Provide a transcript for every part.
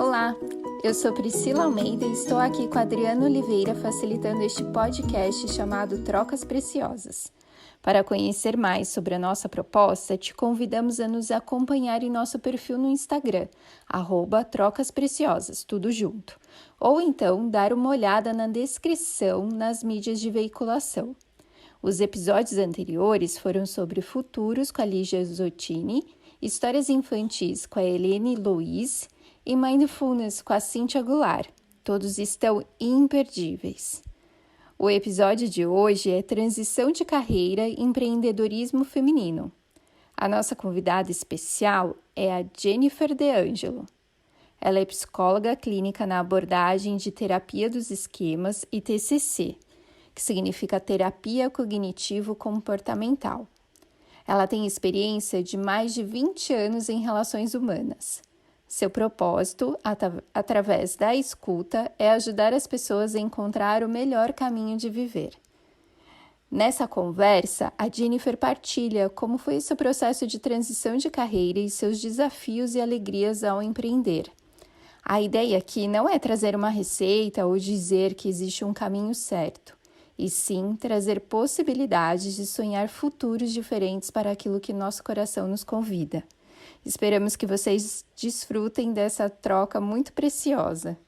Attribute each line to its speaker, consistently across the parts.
Speaker 1: Olá, eu sou Priscila Almeida e estou aqui com Adriana Oliveira facilitando este podcast chamado Trocas Preciosas. Para conhecer mais sobre a nossa proposta, te convidamos a nos acompanhar em nosso perfil no Instagram, @trocaspreciosas, tudo junto. Ou então dar uma olhada na descrição nas mídias de veiculação. Os episódios anteriores foram sobre futuros com a Lígia Zottini, histórias infantis com a Helene Louise e Mindfulness com a Cíntia Goulart. Todos estão imperdíveis. O episódio de hoje é Transição de Carreira e Empreendedorismo Feminino. A nossa convidada especial é a Jennifer De Angelo. Ela é psicóloga clínica na abordagem de terapia dos esquemas e TCC, que significa terapia cognitivo-comportamental. Ela tem experiência de mais de 20 anos em relações humanas. Seu propósito, através da escuta, é ajudar as pessoas a encontrar o melhor caminho de viver. Nessa conversa, a Jennifer partilha como foi o seu processo de transição de carreira e seus desafios e alegrias ao empreender. A ideia aqui não é trazer uma receita ou dizer que existe um caminho certo, e sim trazer possibilidades de sonhar futuros diferentes para aquilo que nosso coração nos convida. Esperamos que vocês desfrutem dessa troca muito preciosa.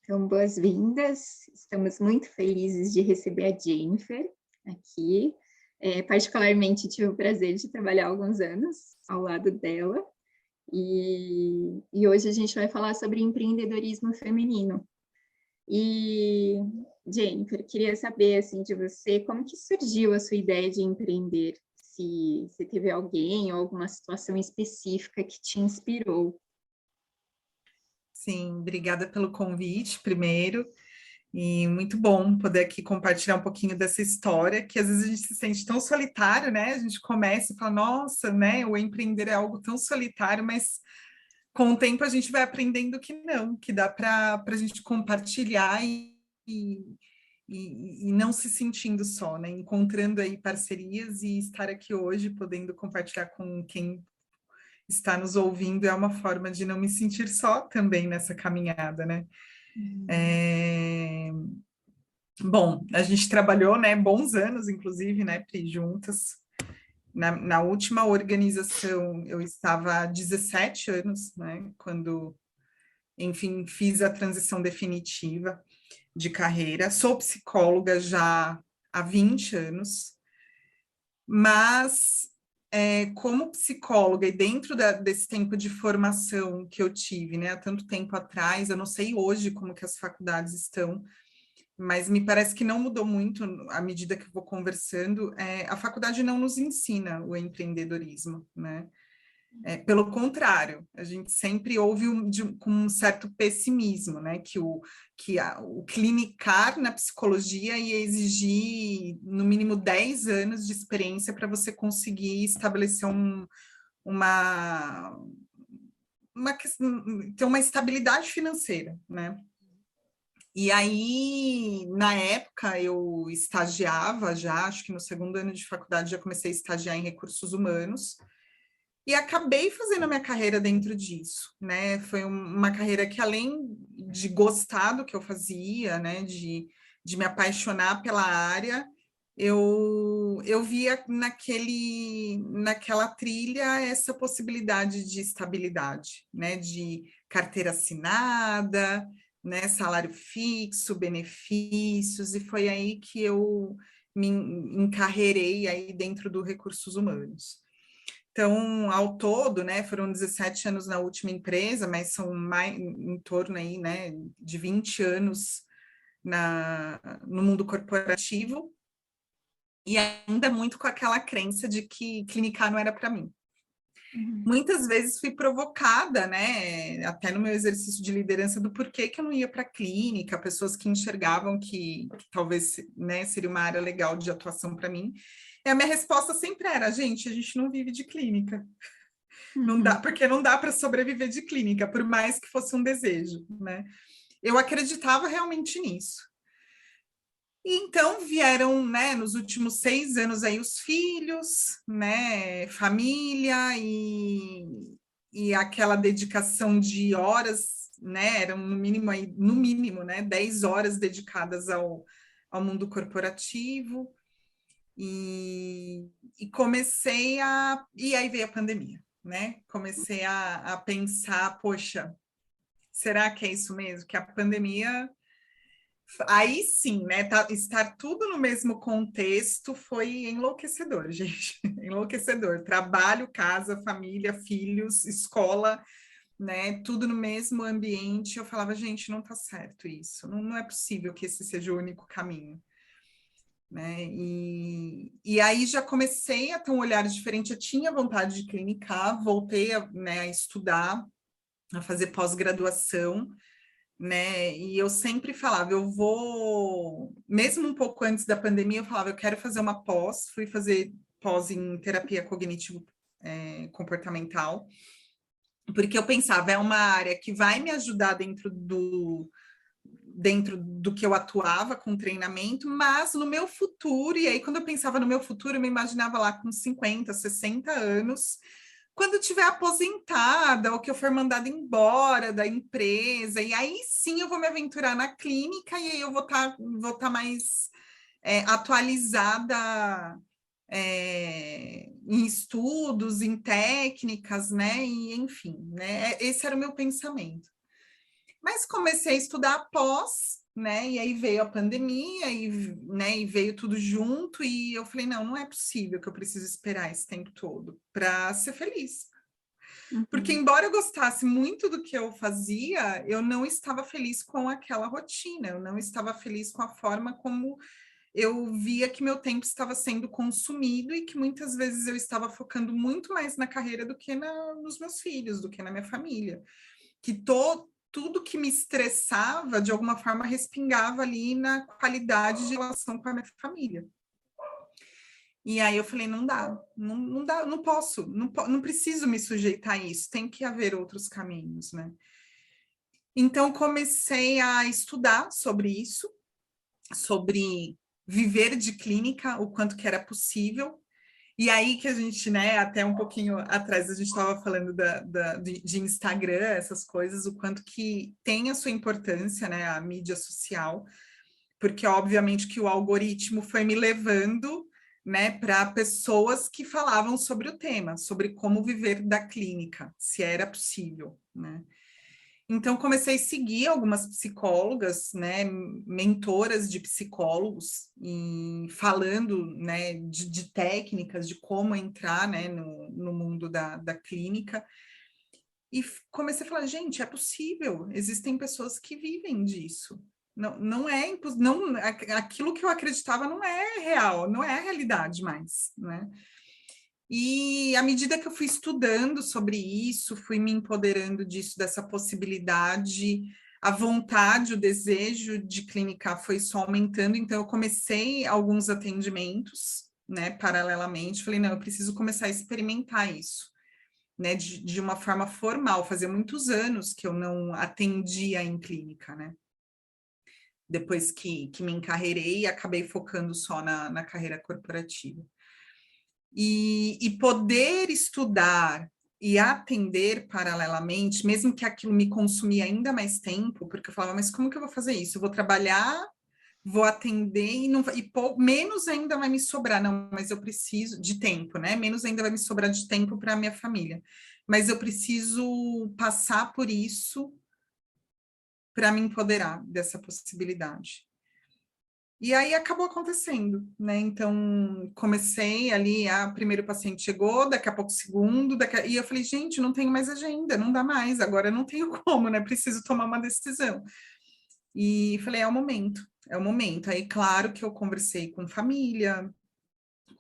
Speaker 1: Então, boas-vindas. Estamos muito felizes de receber a Jennifer aqui. Particularmente, tive o prazer de trabalhar alguns anos ao lado dela. E hoje a gente vai falar sobre empreendedorismo feminino. E, Jennifer, queria saber assim, de você, como que surgiu a sua ideia de empreender? Se teve alguém ou alguma situação específica que te inspirou.
Speaker 2: Sim, obrigada pelo convite, primeiro, e muito bom poder aqui compartilhar um pouquinho dessa história, que às vezes a gente se sente tão solitário, né? A gente começa e fala, nossa, né? O empreender é algo tão solitário, mas com o tempo a gente vai aprendendo que não, que dá para a gente compartilhar e não se sentindo só, né? Encontrando aí parcerias e estar aqui hoje, podendo compartilhar com quem está nos ouvindo, é uma forma de não me sentir só também nessa caminhada, né? Bom, a gente trabalhou, né, bons anos, inclusive, né, Pri, juntas. Na última organização, eu estava há 17 anos, né, quando, enfim, fiz a transição definitiva de carreira. Sou psicóloga já há 20 anos, mas como psicóloga e dentro desse tempo de formação que eu tive, né, há tanto tempo atrás, eu não sei hoje como que as faculdades estão, mas me parece que não mudou muito à medida que eu vou conversando. A faculdade não nos ensina o empreendedorismo, né? Pelo contrário, a gente sempre ouve com um certo pessimismo, né? Que o clinicar na psicologia ia exigir no mínimo 10 anos de experiência para você conseguir estabelecer ter uma estabilidade financeira, né? E aí, na época, eu estagiava já, acho que no segundo ano de faculdade já comecei a estagiar em recursos humanos, e acabei fazendo a minha carreira dentro disso, né? Foi uma carreira que, além de gostar do que eu fazia, né, de me apaixonar pela área, eu via naquela trilha essa possibilidade de estabilidade, né? De carteira assinada, né? Salário fixo, benefícios, e foi aí que eu me encarreirei aí dentro do recursos humanos. Então, ao todo, né, foram 17 anos na última empresa, mas são mais em torno aí, né, de 20 anos no mundo corporativo, e ainda muito com aquela crença de que clinicar não era para mim. Muitas vezes fui provocada, né, até no meu exercício de liderança, do porquê que eu não ia para a clínica, pessoas que enxergavam que talvez, né, seria uma área legal de atuação para mim. E a minha resposta sempre era, a gente não vive de clínica. Não dá, porque não dá para sobreviver de clínica, por mais que fosse um desejo, né? Eu acreditava realmente nisso. E então vieram, né, nos últimos 6 anos aí os filhos, né, família, e aquela dedicação de horas, né, eram no mínimo, né, 10 horas dedicadas ao mundo corporativo, e, e aí veio a pandemia, né, comecei a pensar, poxa, será que é isso mesmo? Que a pandemia, aí sim, né, estar tudo no mesmo contexto foi enlouquecedor, gente, enlouquecedor, trabalho, casa, família, filhos, escola, né? Tudo no mesmo ambiente. Eu falava, gente, não tá certo isso. Não é possível que esse seja o único caminho, né? E aí já comecei a ter um olhar diferente. Eu tinha vontade de clinicar, voltei né, a estudar, a fazer pós-graduação, né? E eu sempre falava, eu vou, mesmo um pouco antes da pandemia, eu falava, eu quero fazer uma pós, fui fazer pós em terapia cognitivo comportamental, porque eu pensava, é uma área que vai me ajudar dentro do que eu atuava com treinamento, mas no meu futuro, e aí quando eu pensava no meu futuro, eu me imaginava lá com 50, 60 anos, quando eu estiver aposentada, ou que eu for mandada embora da empresa, e aí sim eu vou me aventurar na clínica, e aí eu vou tá mais atualizada em estudos, em técnicas, né? E enfim, né? Esse era o meu pensamento. Mas comecei a estudar pós, né? E aí veio a pandemia né, e veio tudo junto e eu falei, não é possível que eu preciso esperar esse tempo todo para ser feliz. Porque embora eu gostasse muito do que eu fazia, eu não estava feliz com aquela rotina, eu não estava feliz com a forma como eu via que meu tempo estava sendo consumido e que muitas vezes eu estava focando muito mais na carreira do que nos meus filhos, do que na minha família. Que tudo que me estressava, de alguma forma, respingava ali na qualidade de relação com a minha família. E aí eu falei, não dá, não dá, não posso, não preciso me sujeitar a isso, tem que haver outros caminhos, né? Então comecei a estudar sobre isso, sobre viver de clínica, o quanto que era possível. E aí que a gente, né, até um pouquinho atrás a gente estava falando de Instagram, essas coisas, o quanto que tem a sua importância, né, a mídia social, porque obviamente que o algoritmo foi me levando, né, para pessoas que falavam sobre o tema, sobre como viver da clínica, se era possível, né? Então, comecei a seguir algumas psicólogas, né, mentoras de psicólogos, e falando, né, de técnicas, de como entrar, né, no mundo da clínica. E comecei a falar, gente, é possível, existem pessoas que vivem disso. Não é não, aquilo que eu acreditava não é real, não é a realidade mais, né? E à medida que eu fui estudando sobre isso, fui me empoderando disso, dessa possibilidade, a vontade, o desejo de clinicar foi só aumentando. Então, eu comecei alguns atendimentos, né, paralelamente. Falei, não, eu preciso começar a experimentar isso, né, de uma forma formal. Fazia muitos anos que eu não atendia em clínica, né? Depois que me encarreirei, acabei focando só na carreira corporativa. E poder estudar e atender paralelamente, mesmo que aquilo me consumia ainda mais tempo, porque eu falava, mas como que eu vou fazer isso? Eu vou trabalhar, vou atender menos ainda vai me sobrar, não, mas eu preciso de tempo, né? Menos ainda vai me sobrar de tempo para a minha família. Mas eu preciso passar por isso para me empoderar dessa possibilidade. E aí acabou acontecendo, né? Então, comecei ali, primeiro paciente chegou, daqui a pouco o segundo, e eu falei, gente, não tenho mais agenda, não dá mais, agora não tenho como, né? Preciso tomar uma decisão. E falei, é o momento, é o momento. Aí, claro que eu conversei com família,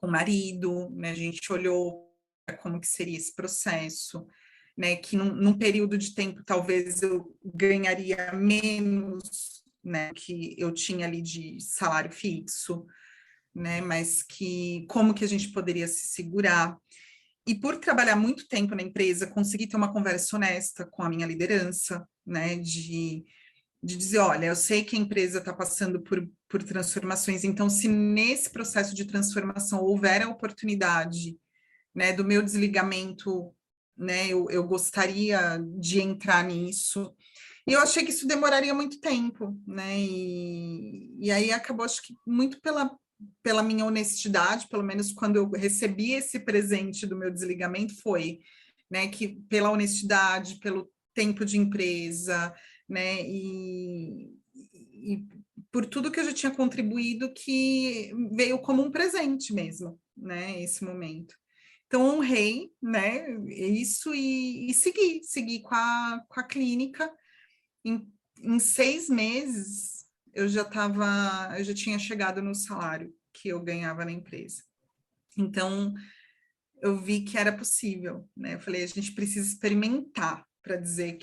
Speaker 2: com marido, né? A gente olhou como que seria esse processo, né? Que num período de tempo talvez eu ganharia menos, né? Que eu tinha ali de salário fixo, né? Mas que como que a gente poderia se segurar? E por trabalhar muito tempo na empresa, consegui ter uma conversa honesta com a minha liderança, né? De dizer, olha, eu sei que a empresa está passando por transformações, então se nesse processo de transformação houver a oportunidade, né, do meu desligamento né? Eu gostaria de entrar nisso. E eu achei que isso demoraria muito tempo, né? E aí acabou, acho que muito pela minha honestidade, pelo menos quando eu recebi esse presente do meu desligamento, foi, né? Que pela honestidade, pelo tempo de empresa, né? E por tudo que eu já tinha contribuído, que veio como um presente mesmo, né? Esse momento. Então, honrei, né, isso e segui com a clínica. Em 6 meses, eu já tinha chegado no salário que eu ganhava na empresa. Então, eu vi que era possível, né? Eu falei, a gente precisa experimentar para dizer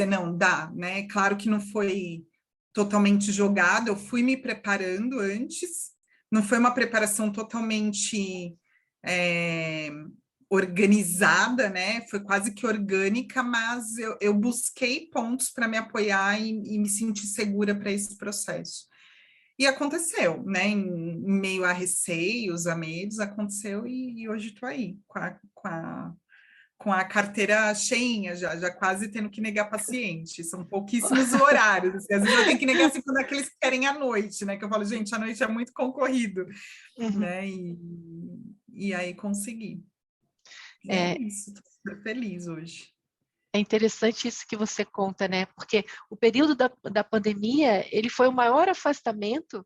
Speaker 2: não, dá, né? Claro que não foi totalmente jogado, eu fui me preparando antes, não foi uma preparação totalmente é, organizada, né? Foi quase que orgânica, mas eu busquei pontos para me apoiar e me sentir segura para esse processo. E aconteceu, né? Em meio a receios, a medos, aconteceu e hoje estou aí, com a carteira cheinha, já quase tendo que negar paciente. São pouquíssimos horários. Assim, às vezes eu tenho que negar assim, quando é que eles querem à noite, né? Que eu falo, gente, a noite é muito concorrido, né? E aí consegui. E é
Speaker 3: É,
Speaker 2: isso, estou super feliz hoje.
Speaker 3: é interessante isso que você conta, né? Porque o período da pandemia, ele foi o maior afastamento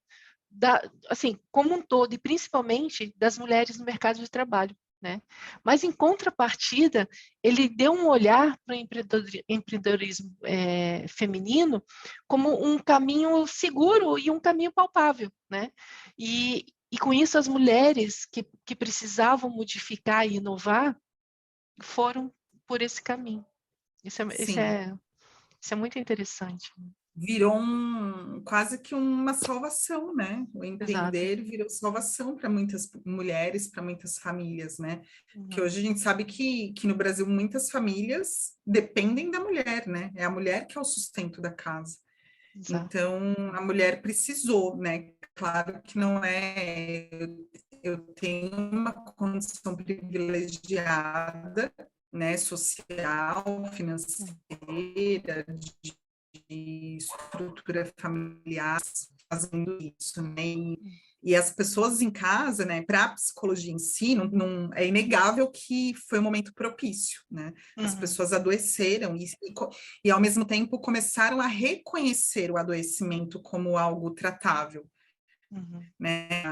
Speaker 3: assim, como um todo, e principalmente das mulheres no mercado de trabalho, né? Mas, em contrapartida, ele deu um olhar para o empreendedorismo feminino como um caminho seguro e um caminho palpável, né? E com isso, as mulheres que precisavam modificar e inovar foram por esse caminho. Isso é, isso
Speaker 2: Sim,
Speaker 3: é, isso é muito interessante.
Speaker 2: virou quase que uma salvação, né? O
Speaker 3: Exato.
Speaker 2: empreender virou salvação para muitas mulheres, para muitas famílias, né? Que
Speaker 3: Uhum.
Speaker 2: hoje a gente sabe que no Brasil muitas famílias dependem da mulher, né? É a mulher que é o sustento da casa.
Speaker 3: Exato.
Speaker 2: Então, a mulher precisou, né? Claro que não é. Eu tenho uma condição privilegiada, né? Social, financeira, de estrutura familiar fazendo isso, né? E as pessoas em casa, né, para a psicologia em si, é inegável que foi um momento propício, né? As
Speaker 3: Uhum.
Speaker 2: pessoas adoeceram e, ao mesmo tempo, começaram a reconhecer o adoecimento como algo tratável,
Speaker 3: Uhum.
Speaker 2: né?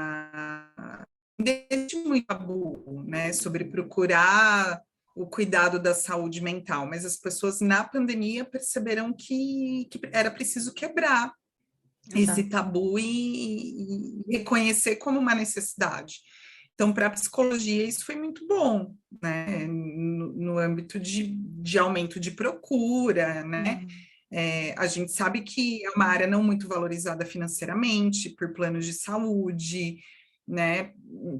Speaker 2: Existe muito tabu, né, sobre procurar o cuidado da saúde mental, mas as pessoas na pandemia perceberam que era preciso quebrar esse
Speaker 3: Exato.
Speaker 2: tabu e reconhecer como uma necessidade. Então, para a psicologia, isso foi muito bom, né? No âmbito de aumento de procura, né?
Speaker 3: Uhum.
Speaker 2: A gente sabe que é uma área não muito valorizada financeiramente, por planos de saúde, né?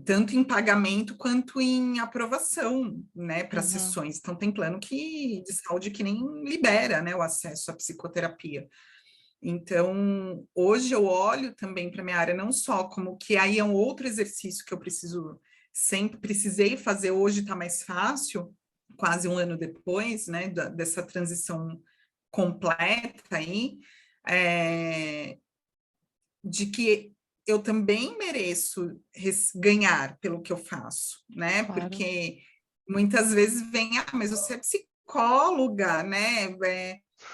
Speaker 2: Tanto em pagamento quanto em aprovação, né? Para
Speaker 3: Uhum.
Speaker 2: sessões. Então, tem plano de saúde que nem libera, né? O acesso à psicoterapia. Então, hoje eu olho também para minha área não só como que aí é um outro exercício que eu sempre precisei fazer, hoje está mais fácil, quase um ano depois, né, dessa transição completa aí, de que eu também mereço ganhar pelo que eu faço, né?
Speaker 3: Claro.
Speaker 2: Porque muitas vezes vem, mas você é psicóloga, né?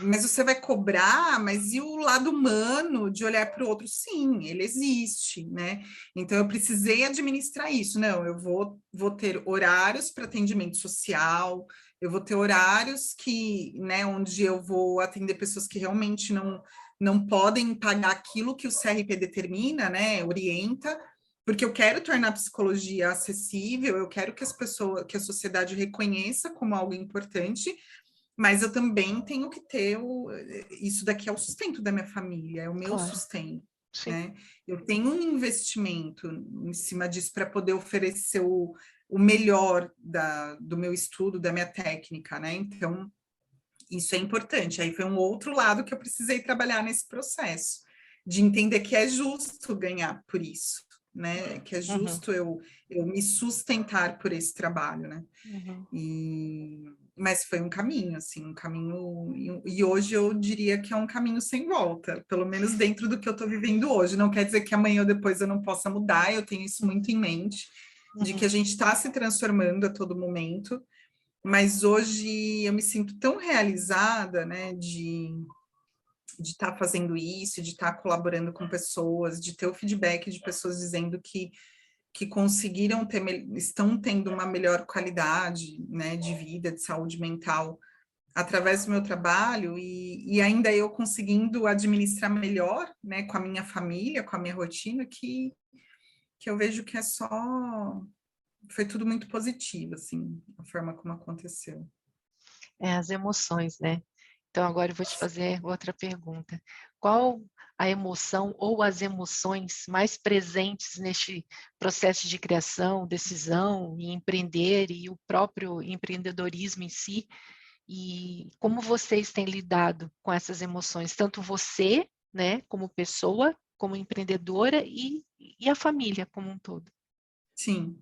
Speaker 2: Mas você vai cobrar, mas e o lado humano de olhar para o outro? Sim, ele existe, né? Então eu precisei administrar isso. Não, eu vou ter horários para atendimento social, eu vou ter horários né, onde eu vou atender pessoas que realmente não podem pagar aquilo que o CRP determina, né, orienta, porque eu quero tornar a psicologia acessível, eu quero que que a sociedade reconheça como algo importante, mas eu também tenho que ter isso daqui é o sustento da minha família, é o meu
Speaker 3: Claro.
Speaker 2: sustento,
Speaker 3: Sim.
Speaker 2: né? Eu tenho um investimento em cima disso para poder oferecer o melhor do meu estudo, da minha técnica, né? Então, isso é importante. Aí foi um outro lado que eu precisei trabalhar nesse processo, de entender que é justo ganhar por isso, né? Que é
Speaker 3: Uhum,
Speaker 2: justo eu me sustentar por esse trabalho, né?
Speaker 3: uhum.
Speaker 2: Mas foi um caminho, assim, um caminho... E hoje eu diria que é um caminho sem volta, pelo menos dentro do que eu estou vivendo hoje. Não quer dizer que amanhã ou depois eu não possa mudar, eu tenho isso muito em mente, de que a gente está se transformando a todo momento, mas hoje eu me sinto tão realizada, né, de estar fazendo isso, de estar colaborando com pessoas, de ter o feedback de pessoas dizendo que conseguiram ter, estão tendo uma melhor qualidade, né, de vida, de saúde mental, através do meu trabalho, e ainda eu conseguindo administrar melhor, né, com a minha família, com a minha rotina, que eu vejo que foi tudo muito positivo, assim, a forma como aconteceu.
Speaker 3: As emoções, né? Então, agora eu vou te fazer outra pergunta. Qual a emoção ou as emoções mais presentes neste processo de criação, decisão e empreender e o próprio empreendedorismo em si? E como vocês têm lidado com essas emoções? Tanto você, né, como pessoa, como empreendedora e a família como um todo.
Speaker 2: Sim.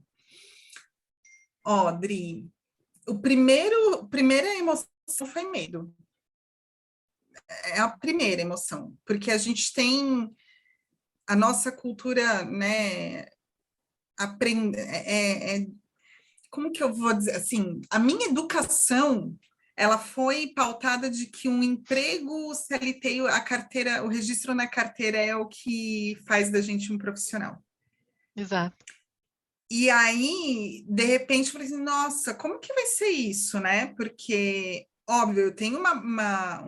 Speaker 2: Ó, Dri, primeira emoção foi medo. É a primeira emoção, porque a gente tem a nossa cultura, né, aprende, como que eu vou dizer, assim, a minha educação, ela foi pautada de que um emprego CLT, a carteira, o registro na carteira é o que faz da gente um profissional.
Speaker 3: Exato.
Speaker 2: E aí, de repente, eu falei assim, nossa, como que vai ser isso, né? Porque, óbvio, eu tenho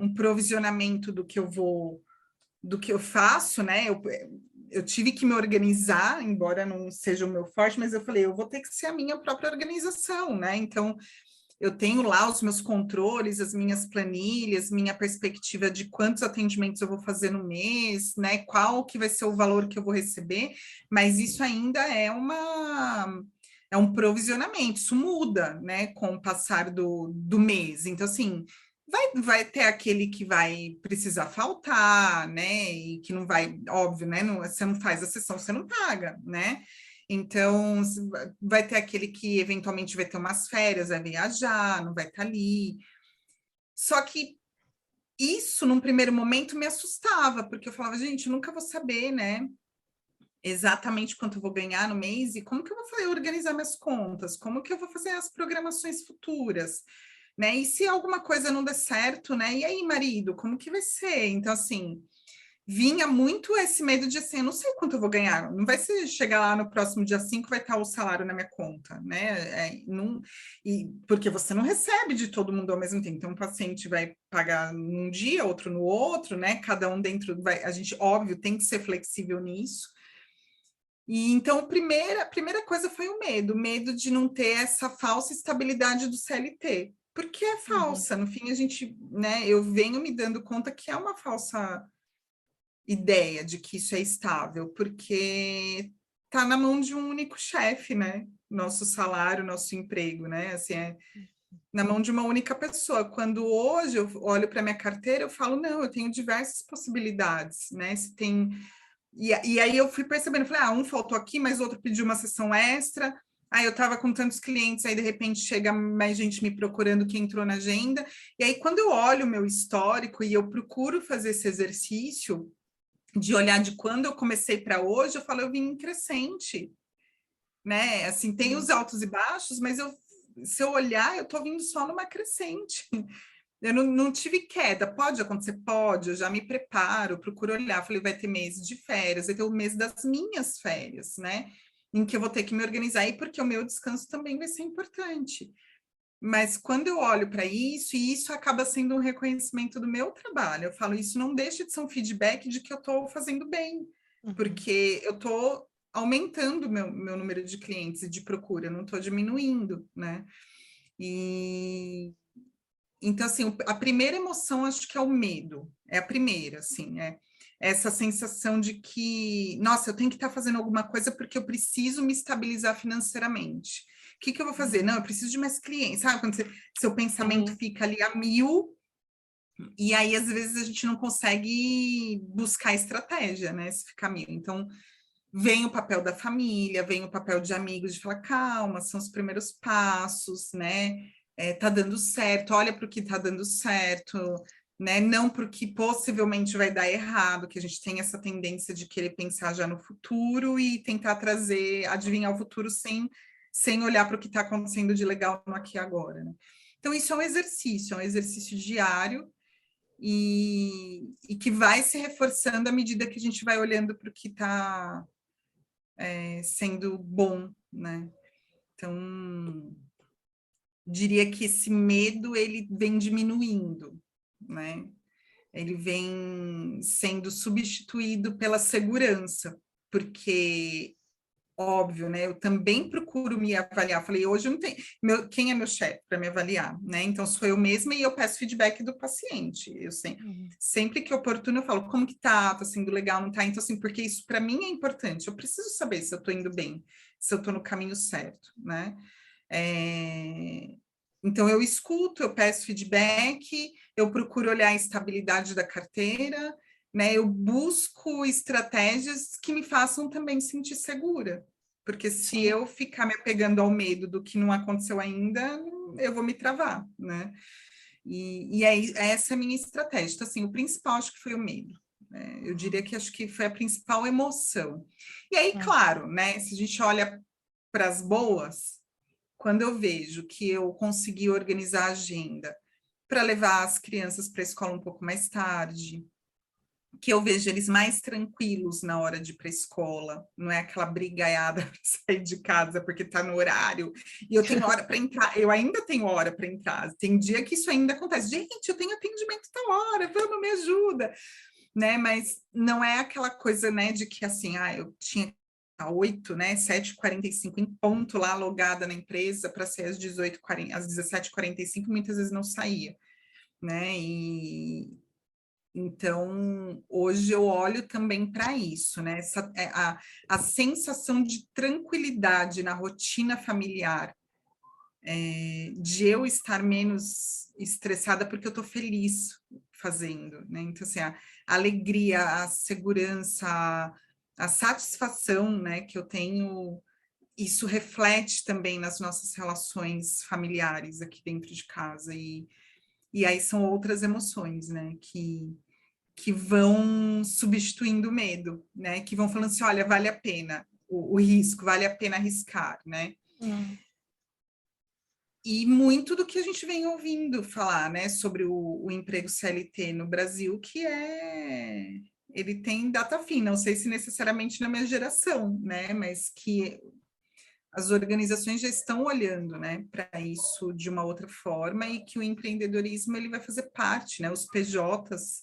Speaker 2: um provisionamento do que eu faço, né? Eu tive que me organizar, embora não seja o meu forte, mas eu falei, eu vou ter que ser a minha própria organização, né? Então, eu tenho lá os meus controles, as minhas planilhas, minha perspectiva de quantos atendimentos eu vou fazer no mês, né? Qual que vai ser o valor que eu vou receber, mas isso ainda é um provisionamento, isso muda, né, com o passar do mês. Então, assim, vai ter aquele que vai precisar faltar, né? E que não vai, óbvio, né? Não, você não faz a sessão, você não paga, né? Então, vai ter aquele que eventualmente vai ter umas férias, vai viajar, não vai estar ali. Só que isso, num primeiro momento, me assustava, porque eu falava, gente, eu nunca vou saber, né? Exatamente quanto eu vou ganhar no mês e como que eu vou fazer, organizar minhas contas, como que eu vou fazer as programações futuras, né? E se alguma coisa não der certo, né? E aí, marido, como que vai ser? Então, assim, vinha muito esse medo de assim, eu não sei quanto eu vou ganhar, não vai ser chegar lá no próximo dia 5 vai estar o salário na minha conta, né? Não, e porque você não recebe de todo mundo ao mesmo tempo. Então, um paciente vai pagar num dia, outro no outro, né? Cada um dentro a gente, óbvio, tem que ser flexível nisso. E então, a primeira coisa foi o medo de não ter essa falsa estabilidade do CLT. Porque é falsa, no fim a gente, né, eu venho me dando conta que é uma falsa ideia de que isso é estável, porque está na mão de um único chefe, né? Nosso salário, nosso emprego, né? Assim, é na mão de uma única pessoa. Quando hoje eu olho para minha carteira, eu falo, não, eu tenho diversas possibilidades, né? Se tem... E aí eu fui percebendo, falei, um faltou aqui, mas outro pediu uma sessão extra, aí eu estava com tantos clientes, aí de repente chega mais gente me procurando que entrou na agenda, e aí quando eu olho o meu histórico e eu procuro fazer esse exercício, de olhar de quando eu comecei para hoje, eu falo, eu vim em crescente, né? Assim, tem os altos e baixos, mas se eu olhar, eu estou vindo só numa crescente. Eu não tive queda, pode acontecer? Pode, eu já me preparo, procuro olhar, falei, vai ter mês de férias, vai ter o mês das minhas férias, né? Em que eu vou ter que me organizar, e porque o meu descanso também vai ser importante. Mas quando eu olho para isso, e isso acaba sendo um reconhecimento do meu trabalho, eu falo, isso não deixa de ser um feedback de que eu estou fazendo bem, porque eu estou aumentando meu número de clientes e de procura, eu não estou diminuindo, né? E então, assim, a primeira emoção acho que é o medo, é a primeira, assim, é essa sensação de que, nossa, eu tenho que estar fazendo alguma coisa porque eu preciso me estabilizar financeiramente. O que eu vou fazer? Não, eu preciso de mais clientes, sabe? Quando seu pensamento fica ali a mil, e aí às vezes a gente não consegue buscar estratégia, né? Se ficar a mil. Então, vem o papel da família, vem o papel de amigos, de falar, calma, são os primeiros passos, né? Tá dando certo, olha para o que tá dando certo, né? Não para o que possivelmente vai dar errado, que a gente tem essa tendência de querer pensar já no futuro e tentar adivinhar o futuro sem olhar para o que está acontecendo de legal no aqui e agora, né? Então, isso é um exercício diário, e que vai se reforçando à medida que a gente vai olhando para o que está sendo bom, né? Então, diria que esse medo, ele vem diminuindo, né? Ele vem sendo substituído pela segurança, porque óbvio, né? Eu também procuro me avaliar. Falei, hoje eu não tenho. Quem é meu chefe para me avaliar, né? Então sou eu mesma e eu peço feedback do paciente. Eu sempre que é oportuno, eu falo como que tá sendo legal, não tá? Então, assim, porque isso para mim é importante. Eu preciso saber se eu estou indo bem, se eu estou no caminho certo, né? Então eu escuto, eu peço feedback, eu procuro olhar a estabilidade da carteira, né? Eu busco estratégias que me façam também sentir segura, porque se eu ficar me apegando ao medo do que não aconteceu ainda, eu vou me travar, né? Essa é a minha estratégia. Então, assim, o principal acho que foi o medo, né? Eu diria que acho que foi a principal emoção. E aí, claro, né? Se a gente olha para as boas, quando eu vejo que eu consegui organizar a agenda para levar as crianças para a escola um pouco mais tarde, que eu vejo eles mais tranquilos na hora de ir para a escola, não é aquela brigaiada para sair de casa porque está no horário, e eu tenho hora para entrar, eu ainda tenho hora para entrar, tem dia que isso ainda acontece, gente, eu tenho atendimento tal hora, vamos, me ajuda, né, mas não é aquela coisa, né, de que assim, eu tinha 8, né, 7h45 em ponto lá, logada na empresa para sair às 18h40, às 17h45, muitas vezes não saía, né, então, hoje eu olho também para isso, né? A sensação de tranquilidade na rotina familiar, de eu estar menos estressada porque eu estou feliz fazendo, né? Então, assim, a alegria, a segurança, a satisfação, né, que eu tenho, isso reflete também nas nossas relações familiares aqui dentro de casa. E aí são outras emoções, né, que vão substituindo o medo, né? Que vão falando assim, olha, vale a pena o risco, vale a pena arriscar, né? E muito do que a gente vem ouvindo falar, né, sobre o emprego CLT no Brasil, ele tem data fim, não sei se necessariamente na minha geração, né, mas que as organizações já estão olhando, né, para isso de uma outra forma, e que o empreendedorismo ele vai fazer parte, né, os PJs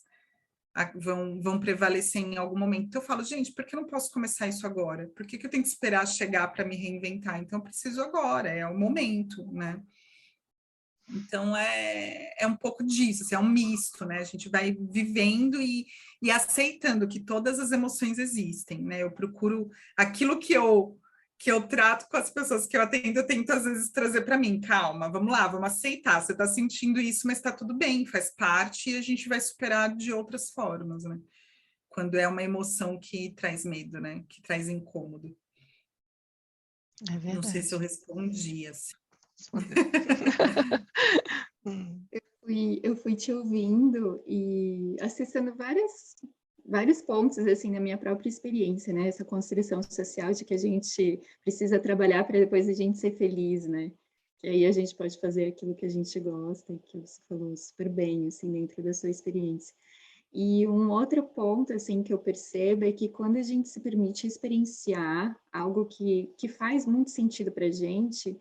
Speaker 2: vão prevalecer em algum momento. Então eu falo, gente, por que eu não posso começar isso agora? Por que eu tenho que esperar chegar para me reinventar? Então eu preciso agora, é o momento, né? Então é um pouco disso, assim, é um misto, né? A gente vai vivendo e aceitando que todas as emoções existem, né? Eu procuro aquilo que eu trato com as pessoas que eu atendo, eu tento às vezes trazer para mim, calma, vamos lá, vamos aceitar, você está sentindo isso, mas está tudo bem, faz parte e a gente vai superar de outras formas, né? Quando é uma emoção que traz medo, né? Que traz incômodo.
Speaker 3: É verdade.
Speaker 2: Não sei se eu respondi assim.
Speaker 1: Eu fui te ouvindo e acessando vários pontos assim na minha própria experiência, né? Essa construção social de que a gente precisa trabalhar para depois a gente ser feliz, né? Que aí a gente pode fazer aquilo que a gente gosta, que você falou super bem, assim, dentro da sua experiência. E um outro ponto, assim, que eu percebo é que quando a gente se permite experienciar algo que faz muito sentido para a gente,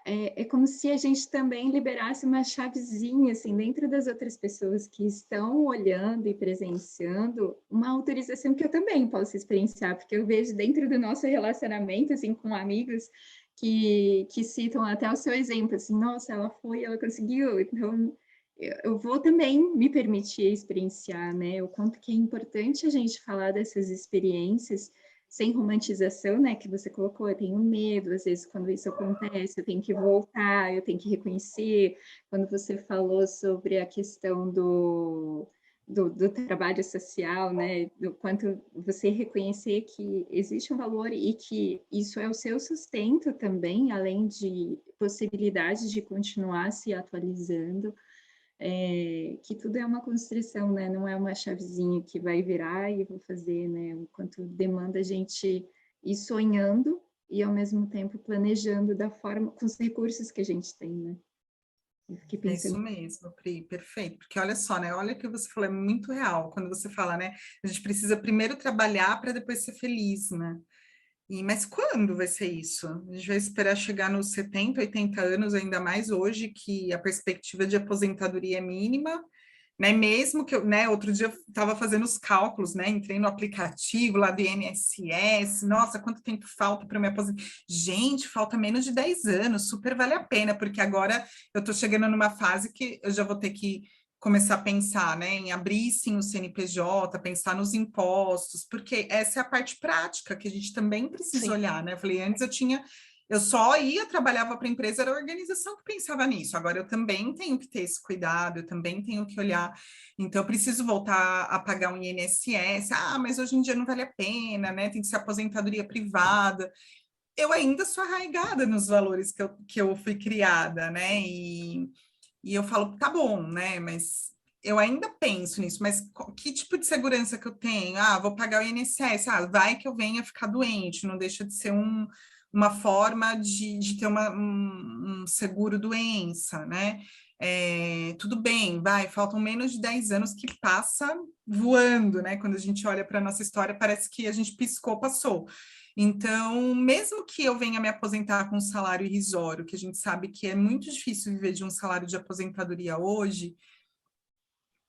Speaker 1: é como se a gente também liberasse uma chavezinha, assim, dentro das outras pessoas que estão olhando e presenciando, uma autorização que eu também posso experienciar, porque eu vejo dentro do nosso relacionamento, assim, com amigos, que citam até o seu exemplo, assim, nossa, ela foi, ela conseguiu, então eu vou também me permitir experienciar, né, o quanto que é importante a gente falar dessas experiências, sem romantização, né, que você colocou, eu tenho medo, às vezes quando isso acontece, eu tenho que voltar, eu tenho que reconhecer, quando você falou sobre a questão do trabalho social, né? Do quanto você reconhecer que existe um valor e que isso é o seu sustento também, além de possibilidades de continuar se atualizando, que tudo é uma construção, né? Não é uma chavezinha que vai virar e eu vou fazer, né? O quanto demanda a gente ir sonhando e ao mesmo tempo planejando da forma, com os recursos que a gente tem, né? Eu fiquei
Speaker 2: É isso
Speaker 1: pensando.
Speaker 2: mesmo, Pri, perfeito. Porque olha só, né? Olha o que você falou, é muito real. Quando você fala, né? A gente precisa primeiro trabalhar para depois ser feliz, né? Mas quando vai ser isso? A gente vai esperar chegar nos 70, 80 anos, ainda mais hoje, que a perspectiva de aposentadoria é mínima, né? Mesmo que eu, né? Outro dia eu estava fazendo os cálculos, né? Entrei no aplicativo lá do INSS, nossa, quanto tempo falta para me aposentar? Gente, falta menos de 10 anos, super vale a pena, porque agora eu estou chegando numa fase que eu já vou ter que começar a pensar, né, em abrir sim o CNPJ, pensar nos impostos, porque essa é a parte prática que a gente também precisa
Speaker 3: Sim.
Speaker 2: olhar, né? Eu falei, antes eu só ia, trabalhava para a empresa, era a organização que pensava nisso. Agora eu também tenho que ter esse cuidado, eu também tenho que olhar. Então, eu preciso voltar a pagar um INSS. Ah, mas hoje em dia não vale a pena, né? Tem que ser aposentadoria privada. Eu ainda sou arraigada nos valores que eu fui criada, né? E eu falo, tá bom, né? Mas eu ainda penso nisso, mas que tipo de segurança que eu tenho? Ah, vou pagar o INSS, ah, vai que eu venha ficar doente, não deixa de ser uma forma de ter um seguro doença, né? Tudo bem, vai, faltam menos de 10 anos que passa voando, né? Quando a gente olha para a nossa história, parece que a gente piscou, passou. Então, mesmo que eu venha me aposentar com um salário irrisório, que a gente sabe que é muito difícil viver de um salário de aposentadoria hoje,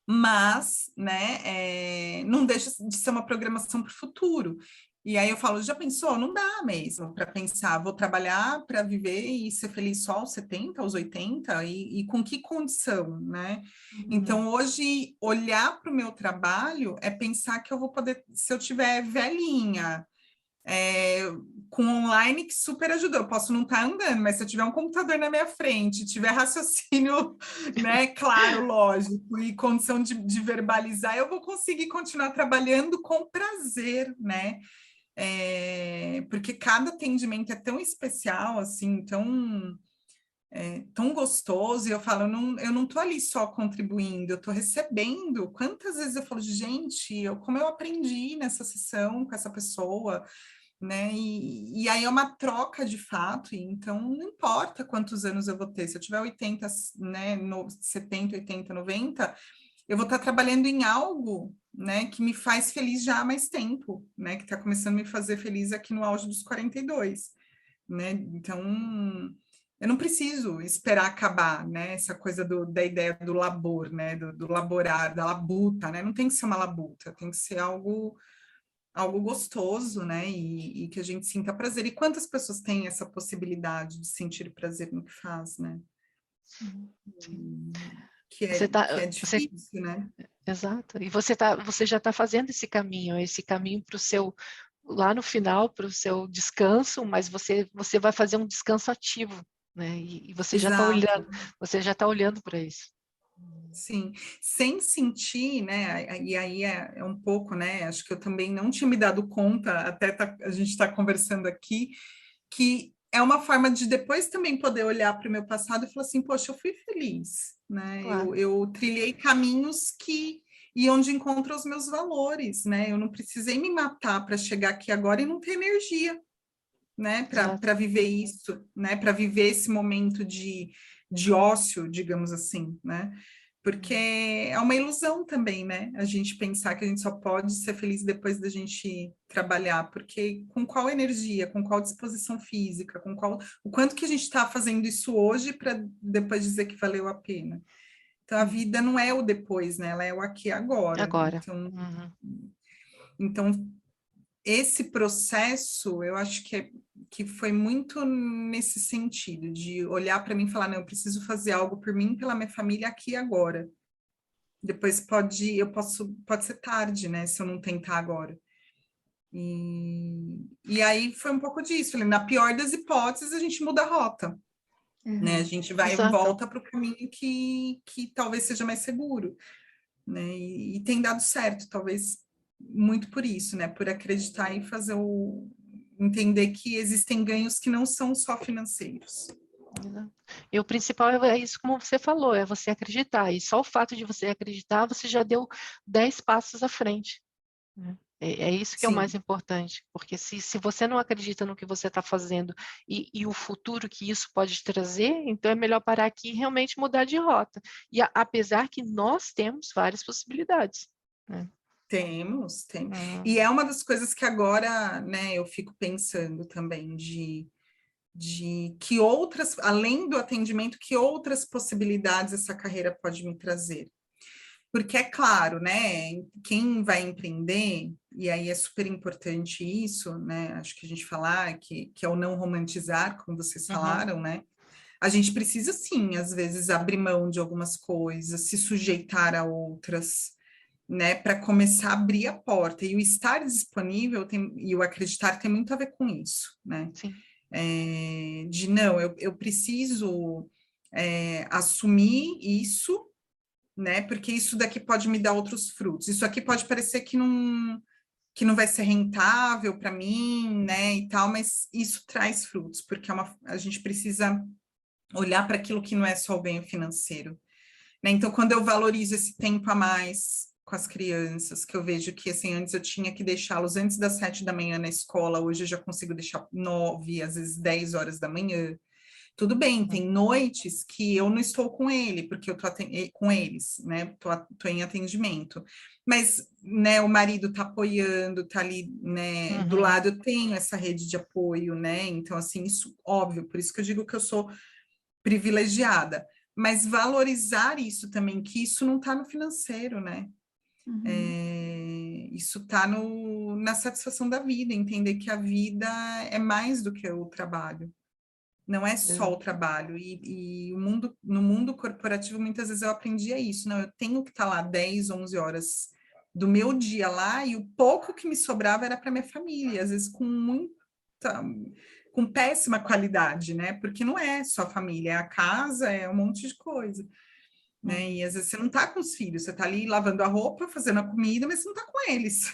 Speaker 2: mas, né, não deixa de ser uma programação para o futuro. E aí eu falo, já pensou? Não dá mesmo para pensar, vou trabalhar para viver e ser feliz só aos 70, aos 80, e com que condição, né? Então, hoje, olhar para o meu trabalho é pensar que eu vou poder, se eu tiver velhinha, com online que super ajudou. Eu posso não estar andando, mas se eu tiver um computador na minha frente, tiver raciocínio, né, claro, lógico, e condição de verbalizar, eu vou conseguir continuar trabalhando com prazer, né? Porque cada atendimento é tão especial, assim, tão gostoso, e eu falo, eu não tô ali só contribuindo, eu tô recebendo. Quantas vezes eu falo, gente, como eu aprendi nessa sessão com essa pessoa, né? E aí é uma troca de fato, e então não importa quantos anos eu vou ter, se eu tiver 80, né, 70, 80, 90, eu vou estar trabalhando em algo, né, que me faz feliz já há mais tempo, né, que está começando a me fazer feliz aqui no auge dos 42, né? Então, eu não preciso esperar acabar, né, essa coisa da ideia do labor, né, do laborar, da labuta, né? Não tem que ser uma labuta, tem que ser algo gostoso, né? E que a gente sinta prazer. E quantas pessoas têm essa possibilidade de sentir prazer no que faz, né?
Speaker 3: Sim.
Speaker 2: Que é difícil, né?
Speaker 3: Exato. E você já está fazendo esse caminho para o seu, lá no final, para o seu descanso, mas você vai fazer um descanso ativo, né? E
Speaker 2: Exato.
Speaker 3: você já está olhando para isso.
Speaker 2: Sim, sem sentir, né? E aí é um pouco, né? Acho que eu também não tinha me dado conta, até a gente está conversando aqui, que é uma forma de depois também poder olhar para o meu passado e falar assim, poxa, eu fui feliz, né?
Speaker 3: Claro.
Speaker 2: Eu trilhei caminhos e onde encontro os meus valores, né? Eu não precisei me matar para chegar aqui agora e não ter energia, né? Para viver isso, né? Para viver esse momento de ócio, digamos assim, né? Porque é uma ilusão também, né? A gente pensar que a gente só pode ser feliz depois da gente trabalhar, porque com qual energia, com qual disposição física, o quanto que a gente está fazendo isso hoje para depois dizer que valeu a pena. Então, a vida não é o depois, né? Ela é o aqui e agora.
Speaker 3: Agora.
Speaker 2: Então, esse processo, eu acho que foi muito nesse sentido, de olhar para mim e falar, não, eu preciso fazer algo por mim, pela minha família aqui e agora. Depois pode ser tarde, né, se eu não tentar agora. E aí foi um pouco disso, falei, na pior das hipóteses, a gente muda a rota, né, a gente vai e volta para o caminho que talvez seja mais seguro. né? E tem dado certo, talvez muito por isso, né? Por acreditar e entender que existem ganhos que não são só financeiros.
Speaker 3: E o principal é isso, como você falou, é você acreditar. E só o fato de você acreditar, você já deu 10 passos à frente, né? É isso que é o mais
Speaker 2: Sim.
Speaker 3: importante, porque se você não acredita no que você está fazendo e o futuro que isso pode trazer, então é melhor parar aqui e realmente mudar de rota. E apesar que nós temos várias possibilidades, né?
Speaker 2: Temos. E é uma das coisas que agora, né, eu fico pensando também de que outras, além do atendimento, que outras possibilidades essa carreira pode me trazer. Porque é claro, né, quem vai empreender, e aí é super importante isso, né, acho que a gente falar que é o não romantizar, como vocês falaram, né, a gente precisa sim, às vezes, abrir mão de algumas coisas, se sujeitar a outras, né, para começar a abrir a porta. E o estar disponível e o acreditar tem muito a ver com isso, né?
Speaker 3: Sim.
Speaker 2: Não, eu preciso assumir isso, né? Porque isso daqui pode me dar outros frutos. Isso aqui pode parecer que não vai ser rentável para mim, né? E tal, mas isso traz frutos, porque a gente precisa olhar para aquilo que não é só o ganho financeiro, né? Então, quando eu valorizo esse tempo a mais com as crianças, que eu vejo que, assim, antes eu tinha que deixá-los antes das 7 da manhã na escola, hoje eu já consigo deixar 9, às vezes 10 horas da manhã. Tudo bem, tem noites que eu não estou com ele, porque eu estou com eles, né? Tô em atendimento. Mas, né, o marido está apoiando, está ali, né? Do lado eu tenho essa rede de apoio, né? Então, assim, isso, óbvio, por isso que eu digo que eu sou privilegiada. Mas valorizar isso também, que isso não está no financeiro, né? Isso está na satisfação da vida, entender que a vida é mais do que o trabalho. Não é só o trabalho. E no mundo corporativo, muitas vezes eu aprendia isso. Não, eu tenho que estar lá 10, 11 horas do meu dia lá, e o pouco que me sobrava era para minha família, às vezes com péssima qualidade, né? Porque não é só a família, é a casa, é um monte de coisa, né? E às vezes você não está com os filhos, você está ali lavando a roupa, fazendo a comida, mas você não está com eles,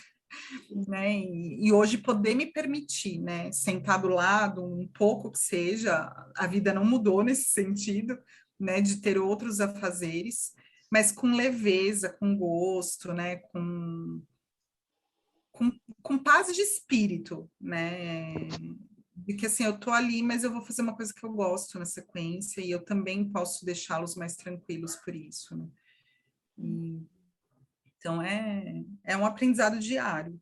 Speaker 2: né? E hoje poder me permitir, né, sentar do lado, um pouco que seja, a vida não mudou nesse sentido, né, de ter outros afazeres, mas com leveza, com gosto, né, com paz de espírito, né? De que assim, eu tô ali, mas eu vou fazer uma coisa que eu gosto na sequência, e eu também posso deixá-los mais tranquilos por isso, né? Então é um aprendizado diário,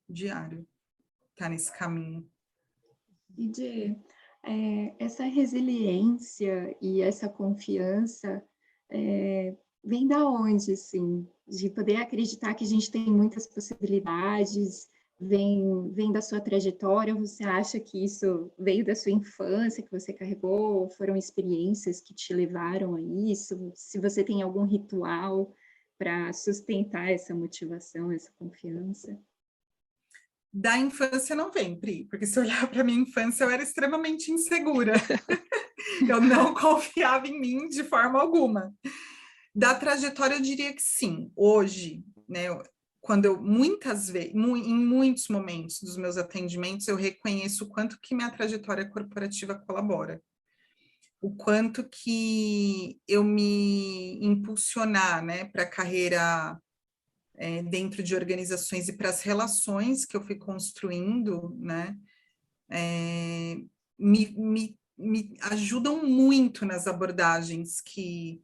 Speaker 2: tá nesse caminho.
Speaker 1: E essa resiliência e essa confiança vem da onde, assim? De poder acreditar que a gente tem muitas possibilidades, vem da sua trajetória? Você acha que isso veio da sua infância, que você carregou? Foram experiências que te levaram a isso? Se você tem algum ritual para sustentar essa motivação, essa confiança?
Speaker 2: Da infância não vem, Pri, porque se olhar para minha infância, eu era extremamente insegura. Eu não confiava em mim de forma alguma. Da trajetória, eu diria que sim. Hoje, né, quando eu muitas vezes, em muitos momentos dos meus atendimentos, eu reconheço o quanto que minha trajetória corporativa colabora. O quanto que eu me impulsionar, né, para a carreira dentro de organizações e para as relações que eu fui construindo, né, me ajudam muito nas abordagens que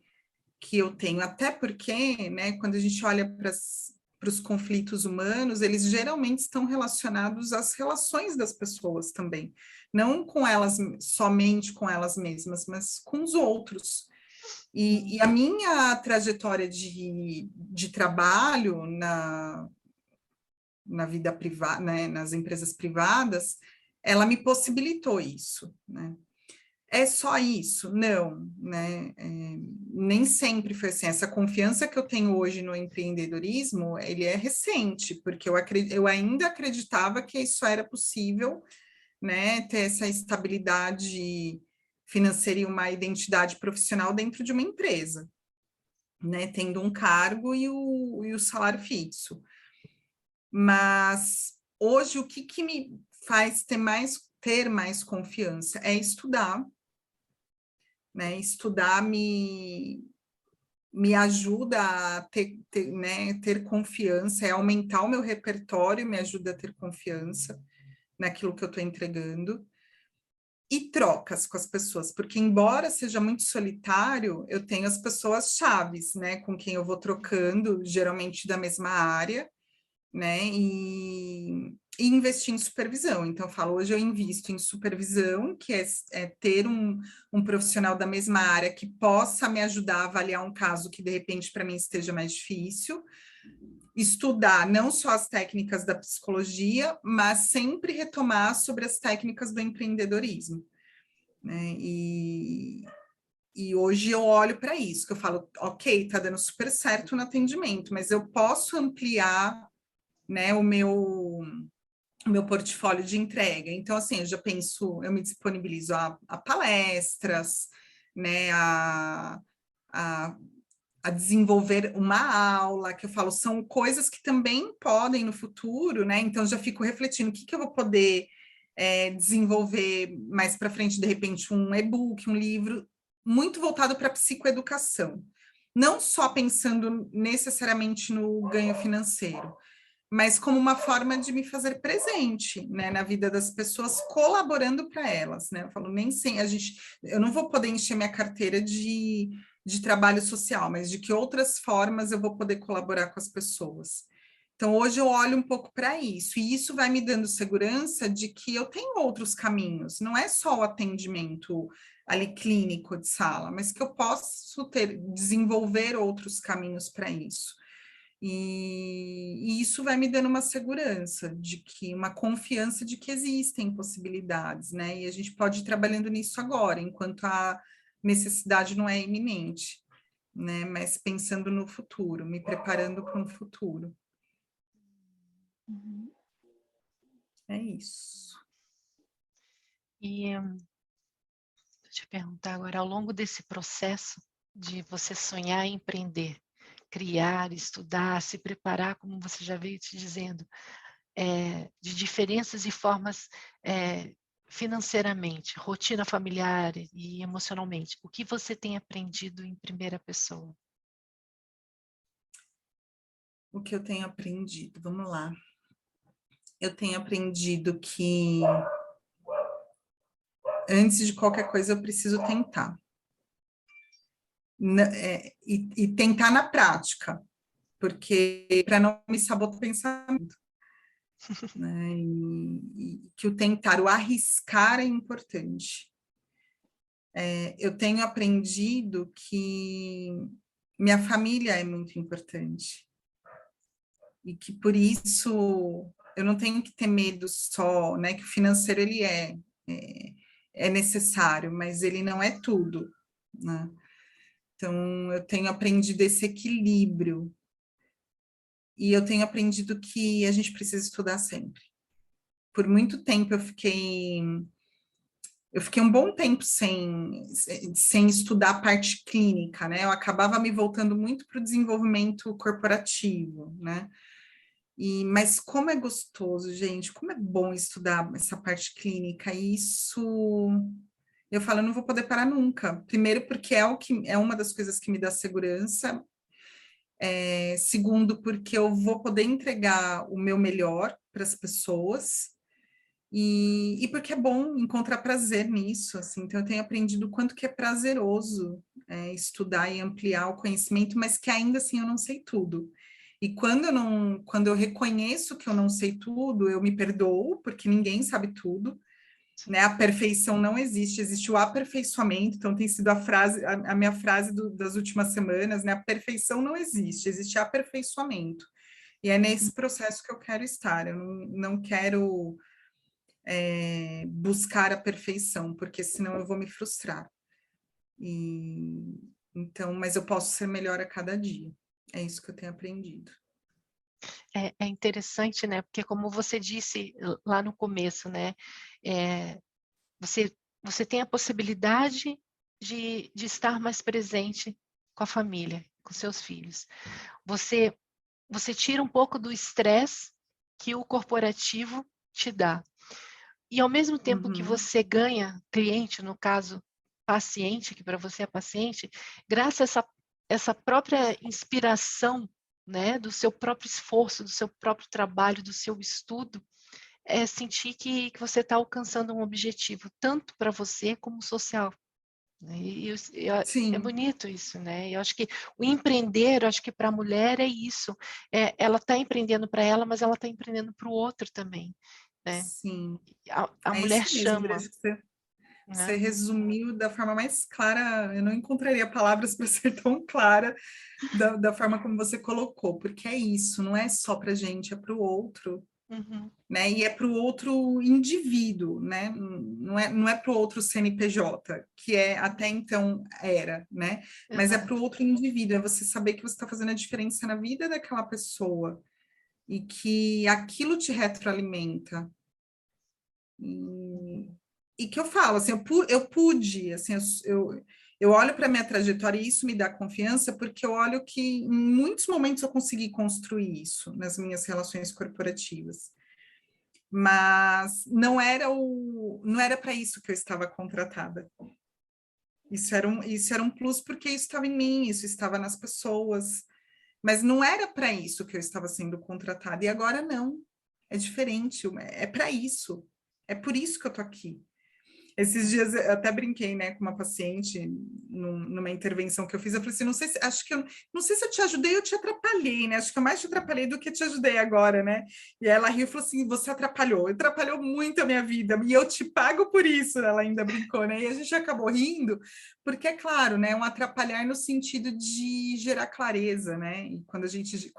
Speaker 2: eu tenho, até porque, né, quando a gente olha para os conflitos humanos, eles geralmente estão relacionados às relações das pessoas também, não com elas, somente com elas mesmas, mas com os outros. E a minha trajetória de trabalho na vida privada, né, nas empresas privadas, ela me possibilitou isso, né? É só isso? Não, né? Nem sempre foi assim. Essa confiança que eu tenho hoje no empreendedorismo, ele é recente, porque eu ainda acreditava que isso era possível, né? Ter essa estabilidade financeira e uma identidade profissional dentro de uma empresa, né, tendo um cargo e o salário fixo. Mas hoje o que me faz ter mais confiança é estudar, né? Estudar me ajuda a ter confiança, é aumentar o meu repertório, me ajuda a ter confiança naquilo que eu estou entregando. E trocas com as pessoas, porque embora seja muito solitário, eu tenho as pessoas chaves, né, com quem eu vou trocando, geralmente da mesma área, né, e investir em supervisão. Então, eu falo, hoje eu invisto em supervisão, que é ter um profissional da mesma área que possa me ajudar a avaliar um caso que, de repente, para mim esteja mais difícil, estudar não só as técnicas da psicologia, mas sempre retomar sobre as técnicas do empreendedorismo, né? E hoje eu olho para isso, que eu falo, ok, tá dando super certo no atendimento, mas eu posso ampliar, né, o meu portfólio de entrega. Então, assim, eu já penso, eu me disponibilizo a palestras, né, a desenvolver uma aula, que eu falo, são coisas que também podem no futuro, né? Então, já fico refletindo o que eu vou poder desenvolver mais para frente, de repente, um e-book, um livro, muito voltado para a psicoeducação. Não só pensando necessariamente no ganho financeiro, mas como uma forma de me fazer presente, né, na vida das pessoas, colaborando para elas, né? Eu falo, nem sem eu não vou poder encher minha carteira de trabalho social, mas de que outras formas eu vou poder colaborar com as pessoas. Então, hoje eu olho um pouco para isso, e isso vai me dando segurança de que eu tenho outros caminhos, não é só o atendimento ali clínico de sala, mas que eu posso desenvolver outros caminhos para isso. E isso vai me dando uma segurança de que, uma confiança de que existem possibilidades, né? E a gente pode ir trabalhando nisso agora, enquanto a necessidade não é iminente, né? Mas pensando no futuro, me preparando para um futuro.
Speaker 1: Uhum.
Speaker 2: É isso.
Speaker 3: E deixa eu perguntar agora, ao longo desse processo de você sonhar em empreender, criar, estudar, se preparar, como você já veio te dizendo, de diferenças e formas financeiramente, rotina familiar e emocionalmente, o que você tem aprendido em primeira pessoa?
Speaker 2: O que eu tenho aprendido? Vamos lá. Eu tenho aprendido que antes de qualquer coisa eu preciso tentar. E tentar na prática, porque para não me sabotar o pensamento. Né? E que o tentar, o arriscar é importante. Eu tenho aprendido que minha família é muito importante. E que por isso eu não tenho que ter medo só, né? Que o financeiro ele é necessário, mas ele não é tudo, né? Então eu tenho aprendido esse equilíbrio. E eu tenho aprendido que a gente precisa estudar sempre. Por muito tempo eu fiquei um bom tempo sem estudar a parte clínica, né? Eu acabava me voltando muito para o desenvolvimento corporativo, né? Mas como é gostoso, gente, como é bom estudar essa parte clínica. Isso eu falo, eu não vou poder parar nunca. Primeiro, porque é uma das coisas que me dá segurança. Segundo, porque eu vou poder entregar o meu melhor para as pessoas. E porque é bom encontrar prazer nisso, assim. Então, eu tenho aprendido o quanto que é prazeroso estudar e ampliar o conhecimento, mas que ainda assim eu não sei tudo. E quando eu reconheço que eu não sei tudo, eu me perdoo, porque ninguém sabe tudo, né? A perfeição não existe, existe o aperfeiçoamento. Então, tem sido a minha frase das últimas semanas, né? A perfeição não existe, existe aperfeiçoamento. E é nesse processo que eu quero estar. Eu não quero buscar a perfeição, porque senão eu vou me frustrar. Então, mas eu posso ser melhor a cada dia. É isso que eu tenho aprendido.
Speaker 3: É interessante, né? Porque como você disse lá no começo, né? Você tem a possibilidade de estar mais presente com a família. com seus filhos. Você tira um pouco do estresse que o corporativo te dá. E ao mesmo tempo que você ganha cliente, no caso, paciente, que para você é paciente, graças a essa própria inspiração, né, do seu próprio esforço, do seu próprio trabalho, do seu estudo, é sentir que você está alcançando um objetivo, tanto para você como social. Né? É
Speaker 2: Sim,
Speaker 3: bonito isso, né? Eu acho que o empreender, eu acho que para a mulher é isso. Ela está empreendendo para ela, mas ela está empreendendo para o outro também, né?
Speaker 2: sim.
Speaker 3: A
Speaker 2: É
Speaker 3: mulher
Speaker 2: isso mesmo,
Speaker 3: chama,
Speaker 2: André, você
Speaker 3: né?
Speaker 2: resumiu da forma mais clara, eu não encontraria palavras para ser tão clara da forma como você colocou, porque é isso, não é só para gente, é para o outro,
Speaker 3: Uhum,
Speaker 2: né? E é para o outro indivíduo, né? Não é para o outro CNPJ, que é até então era, né? Mas é para o
Speaker 3: exato.
Speaker 2: outro indivíduo, é você saber que você está fazendo a diferença na vida daquela pessoa e que aquilo te retroalimenta. E, e que eu falo, assim, eu pude, assim, eu olho para a minha trajetória e isso me dá confiança, porque eu olho que em muitos momentos eu consegui construir isso nas minhas relações corporativas. Mas não era para isso que eu estava contratada. Isso era um plus porque isso estava em mim, isso estava nas pessoas, mas não era para isso que eu estava sendo contratada. E agora não, é diferente, é para isso. É por isso que eu tô aqui. Esses dias eu até brinquei, né, com uma paciente numa intervenção que eu fiz. Eu falei assim, não sei se, acho que eu não sei se eu te ajudei ou te atrapalhei, né? Acho que eu mais te atrapalhei do que te ajudei agora, né? E ela riu e falou assim: você atrapalhou muito a minha vida, e eu te pago por isso. Ela ainda brincou, né? E a gente acabou rindo, porque é claro, né? Um atrapalhar no sentido de gerar clareza, né? E quando a gente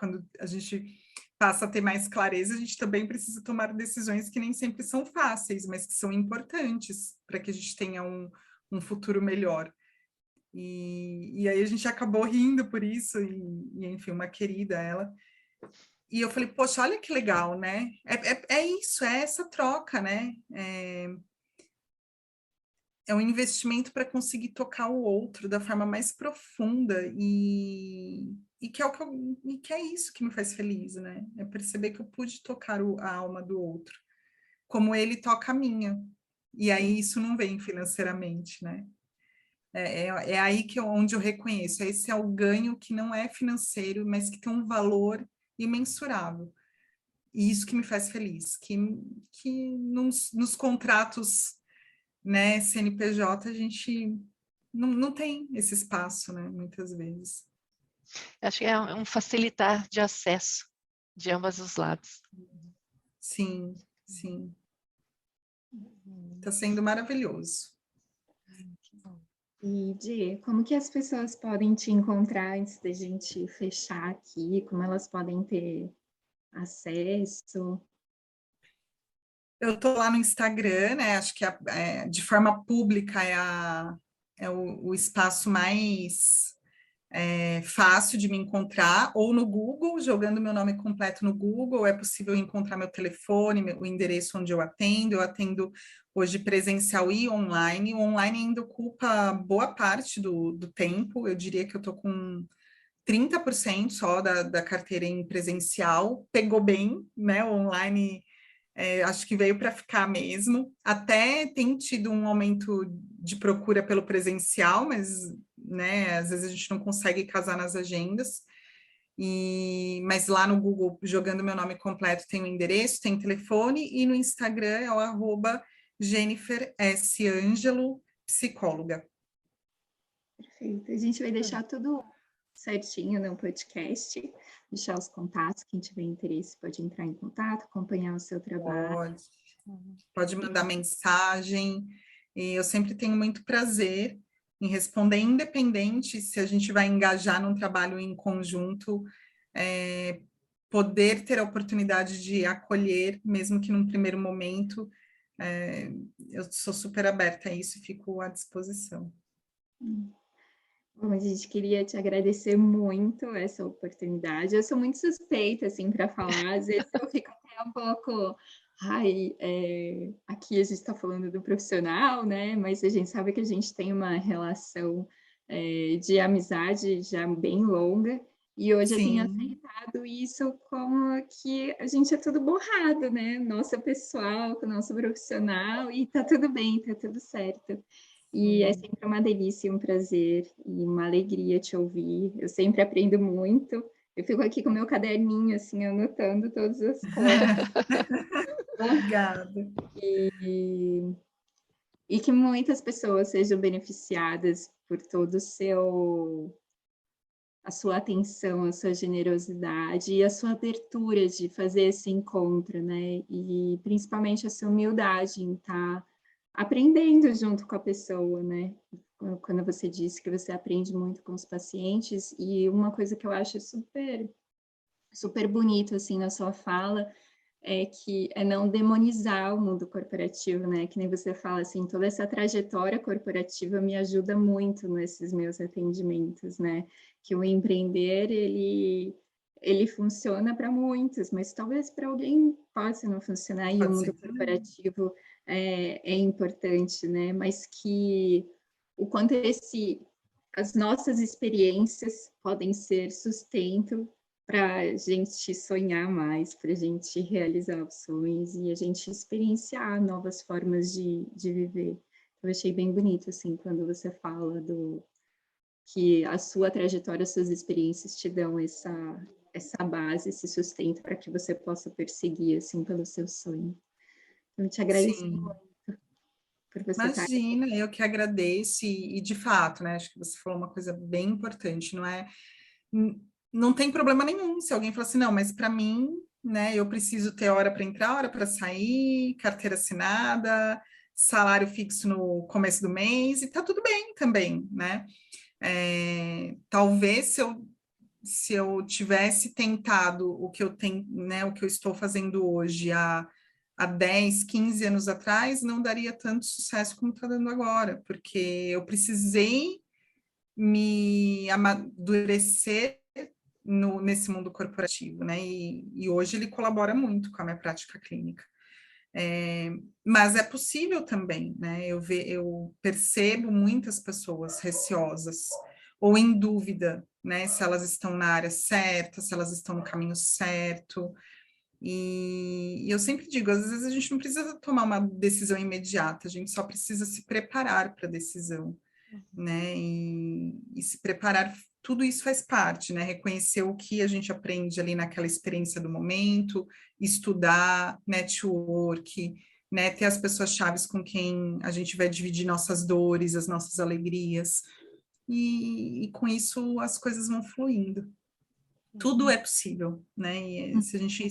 Speaker 2: passa a ter mais clareza, a gente também precisa tomar decisões que nem sempre são fáceis, mas que são importantes para que a gente tenha um futuro melhor. E aí a gente acabou rindo por isso, enfim, uma querida ela. E eu falei, poxa, olha que legal, né? É isso, é essa troca, né? É um investimento para conseguir tocar o outro da forma mais profunda e que é e que é isso que me faz feliz, né? É perceber que eu pude tocar a alma do outro, como ele toca a minha. E aí isso não vem financeiramente, né? É aí onde eu reconheço. Esse é o ganho que não é financeiro, mas que tem um valor imensurável. E isso que me faz feliz, que nos contratos, né, CNPJ, a gente não tem esse espaço, né, muitas vezes.
Speaker 3: Acho que é um facilitar de acesso de ambos os lados.
Speaker 2: Sim, sim. Está sendo maravilhoso.
Speaker 3: Que bom.
Speaker 1: E, Di, como que as pessoas podem te encontrar antes da gente fechar aqui? Como elas podem ter acesso?
Speaker 2: Eu estou lá no Instagram, né? Acho que de forma pública é o espaço mais fácil de me encontrar, ou no Google, jogando meu nome completo no Google, é possível encontrar meu telefone, o endereço onde eu atendo. Eu atendo hoje presencial e online. O online ainda ocupa boa parte do tempo, eu diria que eu estou com 30% só da carteira em presencial, pegou bem, né? O online acho que veio para ficar mesmo. Até tem tido um aumento de procura pelo presencial, mas né, às vezes a gente não consegue casar nas agendas. Mas lá no Google, jogando meu nome completo, tem o endereço, tem telefone, e no Instagram é o @Jennifer S. Ângelo, psicóloga.
Speaker 1: Perfeito. A gente vai deixar tudo certinho no podcast, deixar os contatos, quem tiver interesse pode entrar em contato, acompanhar o seu trabalho.
Speaker 2: Pode, pode mandar mensagem, e eu sempre tenho muito prazer em responder, independente se a gente vai engajar num trabalho em conjunto, poder ter a oportunidade de acolher, mesmo que num primeiro momento, eu sou super aberta a isso e fico à disposição.
Speaker 1: Bom, a gente queria te agradecer muito essa oportunidade. Eu sou muito suspeita, assim, para falar. Às vezes eu fico até um pouco... Ai, aqui a gente está falando do profissional, né? Mas a gente sabe que a gente tem uma relação de amizade já bem longa, e hoje eu tenho
Speaker 2: Sim,
Speaker 1: aceitado isso como que a gente é tudo borrado, né? Nosso pessoal, com o nosso profissional, e tá tudo bem, tá tudo certo. E é
Speaker 2: sim.
Speaker 1: sempre uma delícia, um prazer e uma alegria te ouvir. Eu sempre aprendo muito. Eu fico aqui com meu caderninho, assim, anotando todas as coisas.
Speaker 2: Obrigada.
Speaker 1: E, e que muitas pessoas sejam beneficiadas por todo o seu a sua atenção, a sua generosidade e a sua abertura de fazer esse encontro, né? E principalmente a sua humildade em estar aprendendo junto com a pessoa, né? Quando você disse que você aprende muito com os pacientes, e uma coisa que eu acho super bonito assim na sua fala é não demonizar o mundo corporativo, né? Que nem você fala assim, toda essa trajetória corporativa me ajuda muito nesses meus atendimentos, né? Que o empreender ele funciona para muitos, mas talvez para alguém possa não funcionar e o
Speaker 2: Pode
Speaker 1: mundo
Speaker 2: ser que não.
Speaker 1: corporativo é importante, né? Mas que o quanto as nossas experiências podem ser sustento para a gente sonhar mais, para a gente realizar os sonhos e a gente experienciar novas formas de viver. Eu achei bem bonito, assim, quando você fala que a sua trajetória, as suas experiências te dão essa base, esse sustento para que você possa perseguir, assim, pelo seu sonho. Eu te agradeço muito
Speaker 2: Sim.
Speaker 1: por você estar aqui.
Speaker 2: Imagina, eu que agradeço, e de fato, né? Acho que você falou uma coisa bem importante, não é? Não tem problema nenhum se alguém falar assim, não, mas para mim, né, eu preciso ter hora para entrar, hora para sair, carteira assinada, salário fixo no começo do mês, e tá tudo bem também, né? Talvez se eu tivesse tentado o que eu tenho, né, o que eu estou fazendo hoje há 10, 15 anos atrás, não daria tanto sucesso como está dando agora, porque eu precisei me amadurecer nesse mundo corporativo, né? E hoje ele colabora muito com a minha prática clínica. Mas é possível também, né? Eu percebo muitas pessoas receosas ou em dúvida, né? Se elas estão na área certa, se elas estão no caminho certo. E eu sempre digo, às vezes a gente não precisa tomar uma decisão imediata, a gente só precisa se preparar para a decisão, né? E se preparar, tudo isso faz parte, né? Reconhecer o que a gente aprende ali naquela experiência do momento, estudar, network, né? Ter as pessoas chaves com quem a gente vai dividir nossas dores, as nossas alegrias, e com isso as coisas vão fluindo. Tudo é possível, né? E se a gente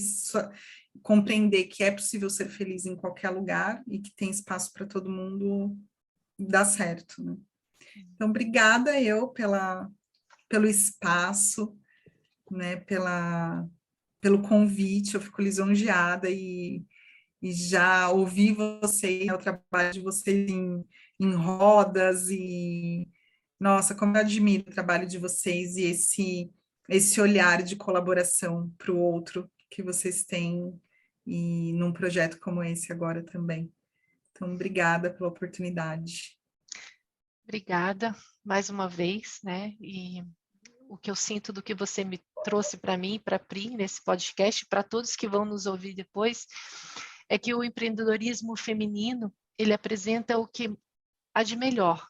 Speaker 2: compreender que é possível ser feliz em qualquer lugar e que tem espaço para todo mundo, dá certo, né? Então, obrigada pelo espaço, né, pelo convite, eu fico lisonjeada e já ouvi vocês, né, o trabalho de vocês em rodas e, nossa, como eu admiro o trabalho de vocês e esse olhar de colaboração para o outro que vocês têm e num projeto como esse agora também. Então, obrigada pela oportunidade.
Speaker 3: Obrigada mais uma vez, né? E o que eu sinto do que você me trouxe para mim, para a Pri, nesse podcast, para todos que vão nos ouvir depois, é que o empreendedorismo feminino, ele apresenta o que há de melhor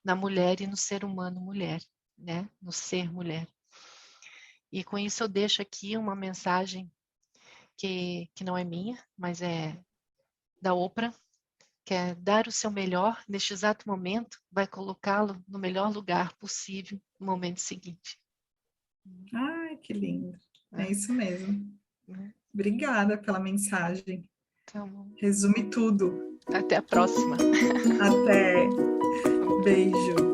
Speaker 3: na mulher e no ser humano mulher, né? No ser mulher. E com isso eu deixo aqui uma mensagem que não é minha, mas é da Oprah, que é dar o seu melhor neste exato momento, vai colocá-lo no melhor lugar possível no momento seguinte.
Speaker 2: Ai, que lindo. É
Speaker 3: Né?
Speaker 2: isso mesmo.
Speaker 3: Né?
Speaker 2: Obrigada pela mensagem.
Speaker 3: Então,
Speaker 2: Resume tudo.
Speaker 3: até a próxima.
Speaker 2: Até. Beijo.